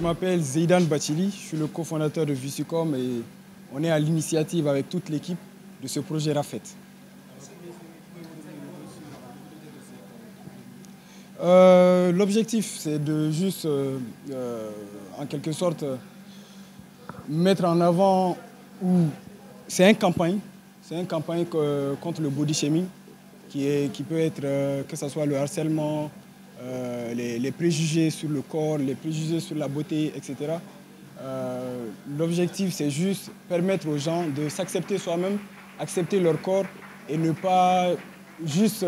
m'appelle Zeidan Bachili, je suis le cofondateur de Visucom et on est à l'initiative avec toute l'équipe de ce projet RAFET. L'objectif, c'est de juste, en quelque sorte, mettre en avant, c'est une campagne contre le body shaming, qui peut être, que ce soit le harcèlement, les préjugés sur le corps, les préjugés sur la beauté, etc. L'objectif, c'est juste permettre aux gens de s'accepter soi-même, accepter leur corps et ne pas juste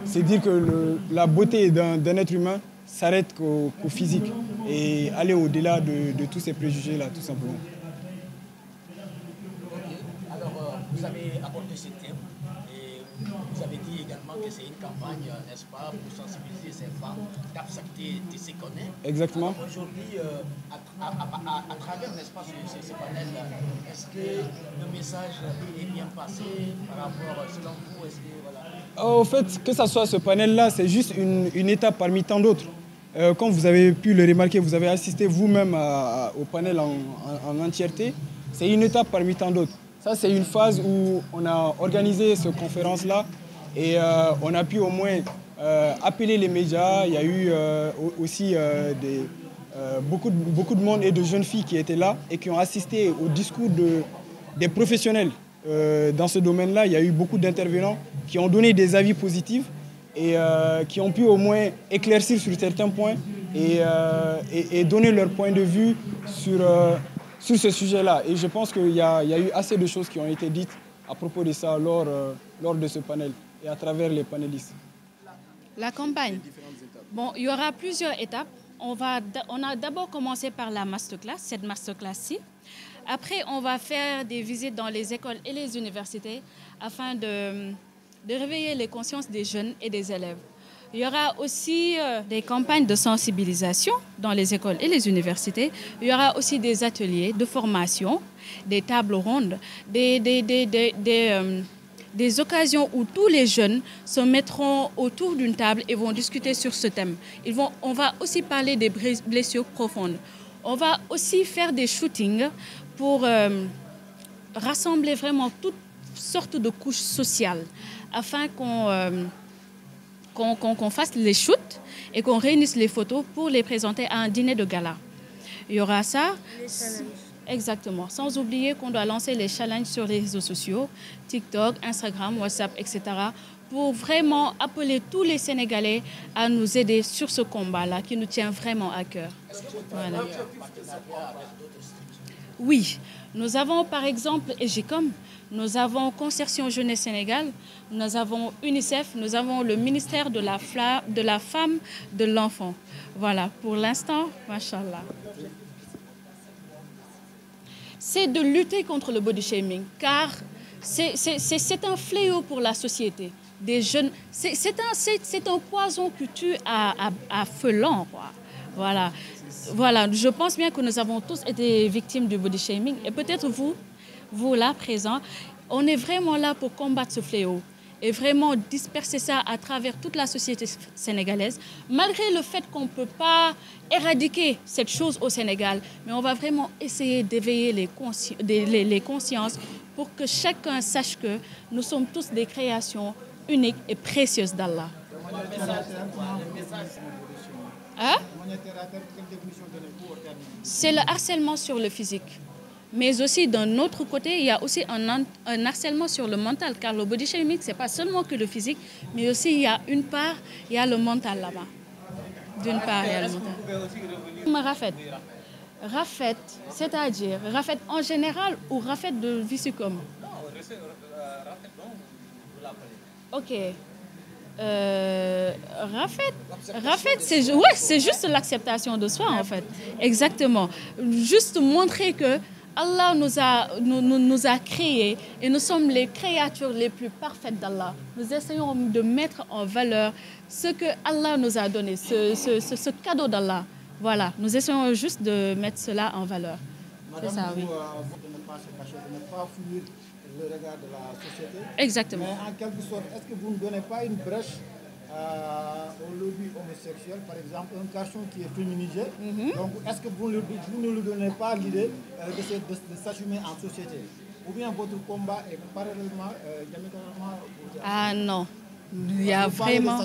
se dire que la beauté d'un être humain s'arrête qu'au physique et aller au-delà de tous ces préjugés-là, tout simplement. Alors, vous avez abordé ce thème et vous avez dit également que c'est une campagne, n'est-ce pas, pour sensibiliser ces femmes, d'accepter de se connaître. Exactement. Aujourd'hui, à travers, n'est-ce pas, ce panel, est-ce que le message est bien passé par rapport, selon vous, est-ce que, voilà. Au fait, que ce soit ce panel-là, c'est juste une étape parmi tant d'autres. Comme vous avez pu le remarquer, vous avez assisté vous-même au panel en entièreté. C'est une étape parmi tant d'autres. Ça, c'est une phase où on a organisé cette conférence-là et on a pu au moins appeler les médias. Il y a eu aussi beaucoup de monde et de jeunes filles qui étaient là et qui ont assisté au discours des professionnels. Dans ce domaine-là, il y a eu beaucoup d'intervenants qui ont donné des avis positifs et qui ont pu au moins éclaircir sur certains points et donner leur point de vue sur ce sujet-là. Et je pense qu'il y a eu assez de choses qui ont été dites à propos de ça lors de ce panel et à travers les panélistes. La campagne. Bon, il y aura plusieurs étapes. On a d'abord commencé par la masterclass, cette masterclass-ci. Après, on va faire des visites dans les écoles et les universités afin de réveiller les consciences des jeunes et des élèves. Il y aura aussi des campagnes de sensibilisation dans les écoles et les universités. Il y aura aussi des ateliers de formation, des tables rondes, des occasions où tous les jeunes se mettront autour d'une table et vont discuter sur ce thème. On va aussi parler des blessures profondes. On va aussi faire des shootings pour rassembler vraiment toutes sortes de couches sociales afin qu'on fasse les shoots et qu'on réunisse les photos pour les présenter à un dîner de gala. Il y aura ça. Exactement. Sans oublier qu'on doit lancer les challenges sur les réseaux sociaux, TikTok, Instagram, WhatsApp, etc. pour vraiment appeler tous les Sénégalais à nous aider sur ce combat-là qui nous tient vraiment à cœur. Voilà. Oui, nous avons par exemple EGICOM, nous avons Concertation Jeunesse Sénégal, nous avons UNICEF, nous avons le ministère de la Femme, de l'Enfant. Voilà, pour l'instant, machallah. C'est de lutter contre le body shaming, car c'est un fléau pour la société. Des jeunes, c'est un poison qui tue à feu lent, quoi. Voilà. Voilà, je pense bien que nous avons tous été victimes du body shaming et peut-être vous là présents, on est vraiment là pour combattre ce fléau et vraiment disperser ça à travers toute la société sénégalaise, malgré le fait qu'on ne peut pas éradiquer cette chose au Sénégal, mais on va vraiment essayer d'éveiller les consciences pour que chacun sache que nous sommes tous des créations uniques et précieuses d'Allah. Hein? C'est le harcèlement sur le physique. Mais aussi, d'un autre côté, il y a aussi un harcèlement sur le mental, car le body shaming, ce n'est pas seulement que le physique, mais aussi il y a une part, il y a le mental là-bas. D'une part, il y a le mental. Rafet. Rafet, c'est-à-dire Rafet en général ou Rafet de Visucom? Ok. Rafet, c'est juste l'acceptation de soi, en fait. Exactement. Juste montrer que Allah nous a créés et nous sommes les créatures les plus parfaites d'Allah. Nous essayons de mettre en valeur ce que Allah nous a donné, ce cadeau d'Allah. Voilà, nous essayons juste de mettre cela en valeur. C'est ça, oui. Le regard de la société. Exactement. Mais en quelque sorte, est-ce que vous ne donnez pas une brèche au lobby homosexuel, par exemple, un garçon qui est féminisé. Donc, est-ce que vous ne lui donnez pas l'idée de s'assumer en société? Ou bien votre combat est parallèlement, diamétralement opposé? Ah non, il y a vraiment...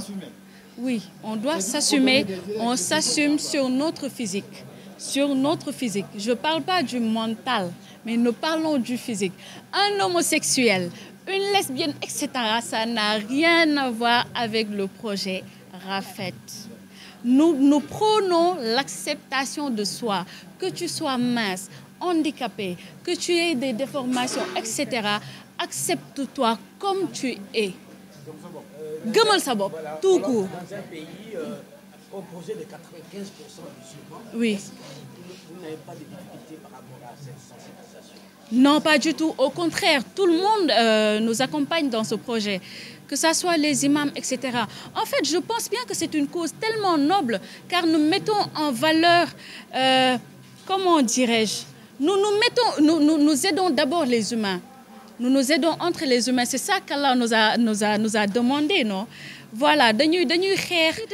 Oui, on doit s'assumer, on s'assume sur notre physique. Sur notre physique. Je ne parle pas du mental, mais nous parlons du physique. Un homosexuel, une lesbienne, etc., ça n'a rien à voir avec le projet Rafet. Nous prônons l'acceptation de soi, que tu sois mince, handicapé, que tu aies des déformations, etc. Accepte-toi comme tu es. Gëmal sa bopp, tout court. Dans un pays composé de 95% musulmans, oui. Vous n'avez pas de difficultés par rapport à cette sensibilisation? Non, pas du tout. Au contraire, tout le monde nous accompagne dans ce projet, que ce soit les imams, etc. En fait, je pense bien que c'est une cause tellement noble, car nous mettons en valeur, comment dirais-je, nous aidons d'abord les humains. Nous nous aidons entre les humains. C'est ça qu'Allah nous a demandé, non? Voilà, la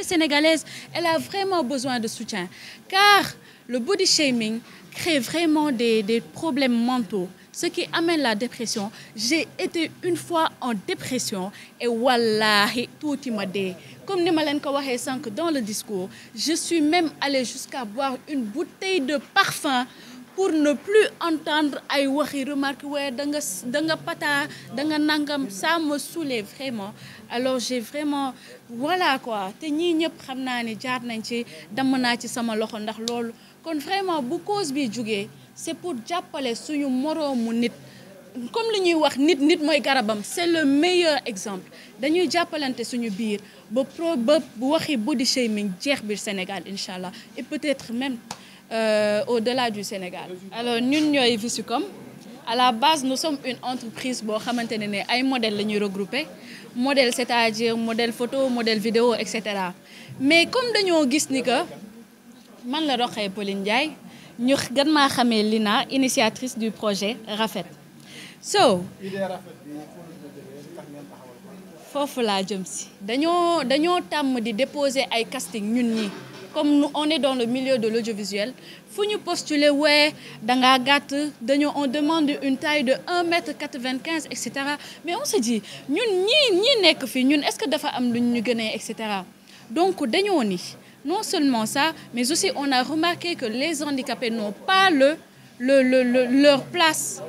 sénégalaise, elle a vraiment besoin de soutien. Car le body shaming crée vraiment des problèmes mentaux, ce qui amène la dépression. J'ai été une fois en dépression et wallahi, tout m'a dit. Comme Nimalène Kawahe Sank dans le discours, je suis même allée jusqu'à boire une bouteille de parfum pour ne plus entendre ay waxi remarque ouais danga pata danga nangam, ça me saoulait vraiment. Alors j'ai vraiment voilà quoi te ñi ñep xamna ni jaar nañ ci dam na ci sama loxo ndax loolu kon vraiment bu cause bi jugé c'est pour jappalé suñu moroomu nit comme li ñuy wax nit moy garabam, c'est le meilleur exemple. Dañuy jappalante suñu biir ba bu waxi body shaming jeex bir Sénégal inchallah et peut-être même au-delà du Sénégal. Alors nous ñoy Visicom. À la base nous sommes une entreprise bo xamantene né ay modèles lañuy regrouper, modèle c'est-à-dire modèle photo, modèle vidéo, etc. Mais comme dañoo gis ni que man la Rokhaya Pauline Ndiaye ñu gën ma xamé Lina, initiatrice du projet Rafet. So fofu la jëm ci dañoo tam di déposer ay casting ñun ñi. Comme nous, on est dans le milieu de l'audiovisuel, faut nous postuler, ouais, on demande une taille de 1,95 m, etc. Mais on se dit, nous, est-ce que dafa am luñ ñu gëné, etc. Donc, non seulement ça, mais aussi on a remarqué que les handicapés n'ont pas leur place.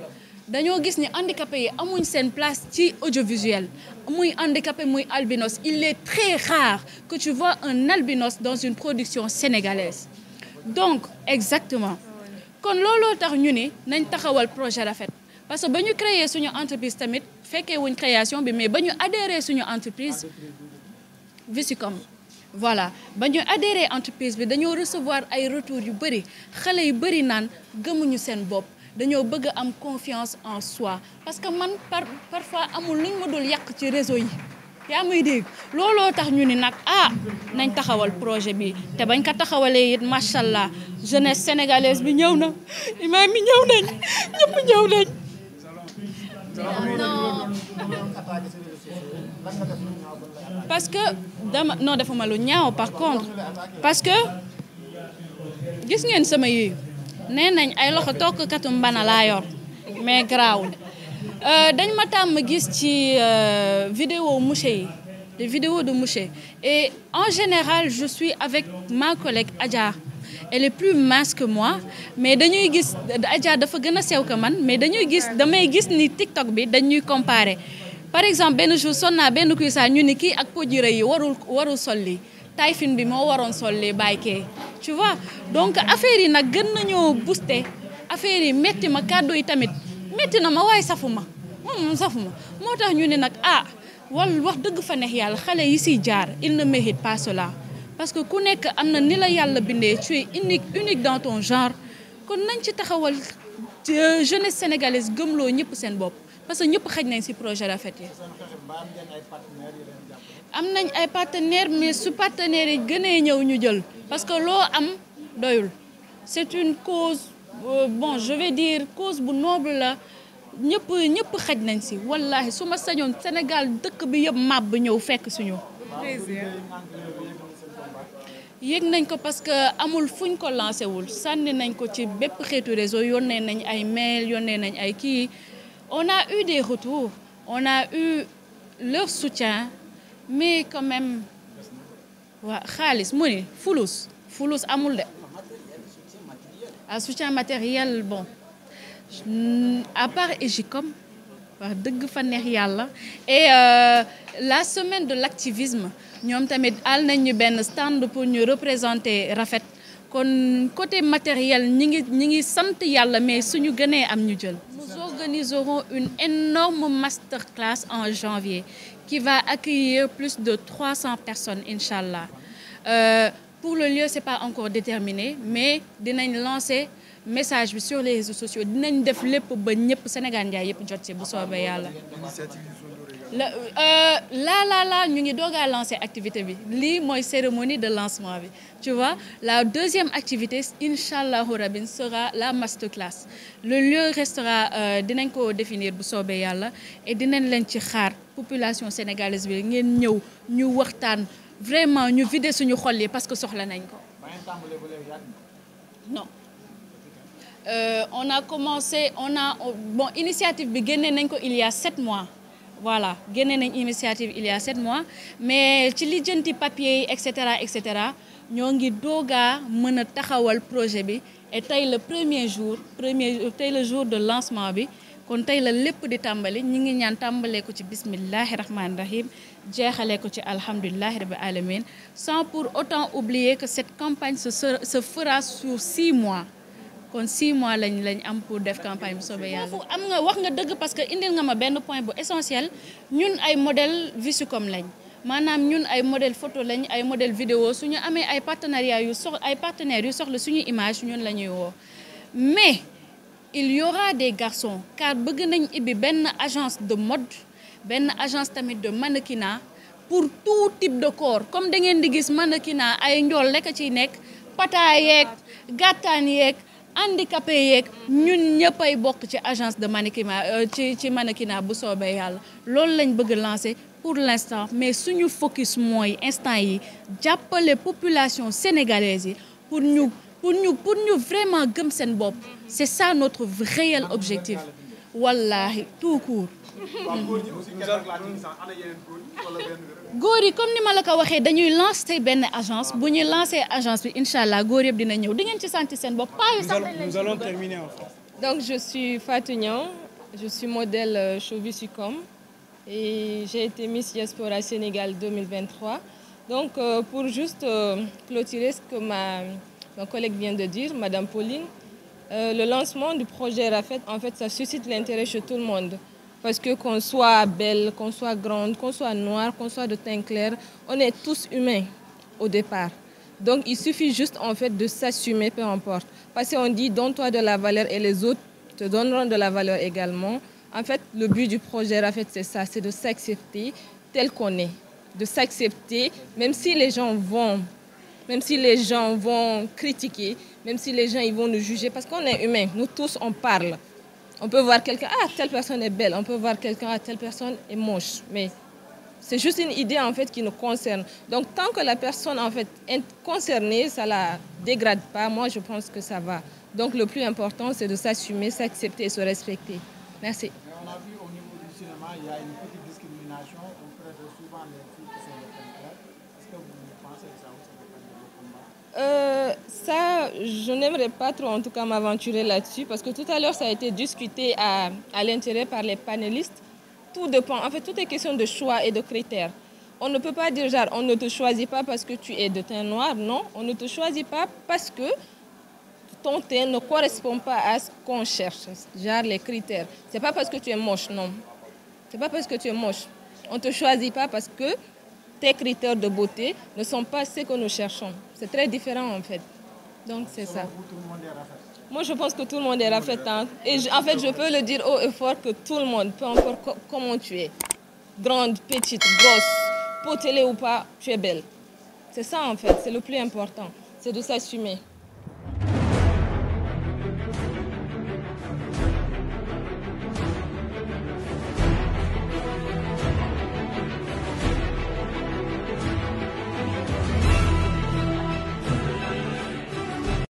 Dañoo gis ni handicapé yi amuñ sen place ci audiovisuel. Muy handicapé muy albinos, il est très rare que tu vois un albinos dans une production sénégalaise. Donc exactement. Kon lolo tax ñu ni nañ taxawal projet Rafet parce que bañu créer suñu entreprise tamit féké wuñ création bi mais bañu adhérer suñu entreprise Visicom. Voilà, bañu adhérer entreprise bi dañoo recevoir ay retours yu bari. Xalé yu bari naan gëmuñu sen bop. Dañoo bëgg am confiance en soi parce que man parfois amul luñ ma dul yàq ci réseau yi yaa may dégg looloo tax ñu ni nag nañ taxawal projet bi te bañ ko taxawalee it machallah jeunesse sénégalaise bi ñëw na imam yi ñëw nañ ñëpp ñëw nañ. Parce que non defuma lu ñaaw par contre parce que gis ngeen sama yi nee nañ ay loxo tokkkatu mbana laa yor mais garaawul dañ ma tàmm gis ci vidéo Mouché yi des vidéos de Mouché et en général je suis avec ma collègue Adja. Elle est plus mince que moi mais dañuy gis Adja dafa gën a sew que man mais damay gis ni TikTok bi dañuy comparer par exemple benn jour son naa benn kuy saa ñu ni kii ak pojure yi warul sol lii Taïfin bi moo waroon sol lii bàykee tu vois donc affaire yi nag gën nañoo booster affaire yi metti ma kàddu yi tamit metti na ma waaye safuma moom safuma moo tax ñu ne nag wax dëgg fa neex yàlla xale yi siy jaar il ne mérite pas cela parce que ku nekk am na ni la yàlla bindee tu es unique dans ton genre kon nañ ci taxawal jeunesse sénégalaise gëmloo ñëpp seen bopp parce que ñëpp xaj nañ ci projet Rafet yi am nañ ay partenaires mais su partenaires yi gënee ñëw ñu jël parce que loo am doyul c'est une cause bon je vais dire cause bu noble la ñëpp xaj nañ ci wallahi su ma sañoon Sénégal dëkk bi yëpp màbb ñëw fekk suñu plaisir. yëg nañ ko parce que amul fuñ ko lancé wul sànni nañ ko ci bépp xeetu réseau yónnee nañ ay mail yónnee nañ ay kii on a eu des retours on a eu leur soutien mais quand même waa xaalis mu ni fulus amul de soutien matériel bon à part Ejicom wax dëgg fa neex yàlla et la semaine de l'activisme ñoom tamit al nañ ñu benn stand pour ñu représenter Rafet kon côté matériel ñi ngi sant yàlla mais suñu gënee am ñu jël. Nous organiserons une énorme masterclass en janvier qui va accueillir plus de 300 personnes inchallah. Pour le lieu c'est pas encore déterminé mais dinañ lancer message bi sur les réseaux sociaux dinañ def lépp ba ñëpp Sénégal njaay yëpp jot ci bu soobee yàlla. Là ñu ngi doog a lancer activité bi lii mooy cérémonie de lancement bi tu vois la deuxième activité inchallahu rabbi sera la masterclass le lieu restera dinañ ko définir bu soobee yàlla et dinañ leen ci xaar population sénégalaise bi ngeen ñëw ñu waxtaan vraiment ñu vider suñu xol yi parce que soxla nañ ko. non. On a commencé bon initiative bi génne nañ ko il y a 7 mois voilà génne nañ initiative il y a 7 mois mais ci lijjanti papier yi et cetera ñoo ngi doogaa mën a taxawal projet bi et tey le jour de lancement bi kon tey la lépp di tàmbali ñi ngi ñaan tàmbalee ko ci bismillahi rahmani rahim jeexalee ko ci alhamdulillahi rabbil alamin sans pour autant oublier que cette campagne se fera sur 6 mois kon 6 mois lañ am pour def campagne bi soobee yàlla. foofu am nga wax nga dëgg parce que indil nga ma benn point bu essentiel ñun ay modèle Visucom lañ maanaam ñun ay modèle photo lañ ay modèle vidéo suñu amee ay partenariat ay partenaires yu soxla suñu image ñun la ñuy woo mais il y aura des garçons car bëgg nañ ibbi benn agence de mode benn agence tamit de mannequinat pour tout type de corps comme da ngeen di gis mannequinat ay njool lekk ciy nekk pata yeeg gàttaan yeeg handicapé yeeg ñun ñëppay bokk ci agence de mannequinat ci mannequinat bu soobee yàlla loolu lañ bëgg lancer pour l'instant mais suñu focus mooy instant yi jàppale population sénégalaise yi pour ñu vraiment gëm seen bopp c'est ça notre réel objectif wallahi tout court. góor yi comme ni ma la ko waxee dañuy lancer benn agence bu ñuy lancer agence bi incha allah góor yëpp dina ñëw di ngeen ci sentir seen bopp. Nous allons terminer en France. Donc je suis Fatou Niang, je suis modèle chez Visucom et j'ai été Miss Diaspora Sénégal 2023. Donc pour juste clôturer ce que ma collègue vient de dire, Madame Pauline, le lancement du projet Rafet, en fait, ça suscite l'intérêt chez tout le monde. Parce que qu'on soit belle, qu'on soit grande, qu'on soit noire, qu'on soit de teint clair, on est tous humains au départ. Donc il suffit juste en fait de s'assumer, peu importe. Parce qu'on dit donne-toi de la valeur et les autres te donneront de la valeur également. En fait, le but du projet Rafet, c'est ça, c'est de s'accepter tel qu'on est. De s'accepter, même si les gens vont critiquer, même si les gens ils vont nous juger, parce qu'on est humains, nous tous on parle. On peut voir quelqu'un, telle personne est belle, on peut voir quelqu'un, telle personne est moche, mais c'est juste une idée en fait qui nous concerne. Donc tant que la personne en fait est concernée, ça la dégrade pas, moi je pense que ça va. Donc le plus important c'est de s'assumer, s'accepter et se respecter. Merci. Mais on a vu au niveau du cinéma, il y a une petite discrimination, on préfère souvent les filles qui sont de teint clair. Est-ce que vous pensez que ça aussi dépend de vos combats? Ça, je n'aimerais pas trop en tout cas m'aventurer là-dessus parce que tout à l'heure ça a été discuté à l'intérieur par les panélistes. Tout dépend, en fait tout est question de choix et de critères. On ne peut pas dire genre on ne te choisit pas parce que tu es de teint noir, non. On ne te choisit pas parce que ton teint ne correspond pas à ce qu'on cherche, genre les critères. C'est pas parce que tu es moche, non. C'est pas parce que tu es moche. On te choisit pas parce que tes critères de beauté ne sont pas ce que nous cherchons. C'est très différent en fait. Donc c'est ça. Moi je pense que tout le monde est Rafet. Hein. Et en fait je peux le dire haut et fort que tout le monde, peu importe comment tu es, grande, petite, grosse, potelée ou pas, tu es belle. C'est ça en fait, c'est le plus important, c'est de s'assumer.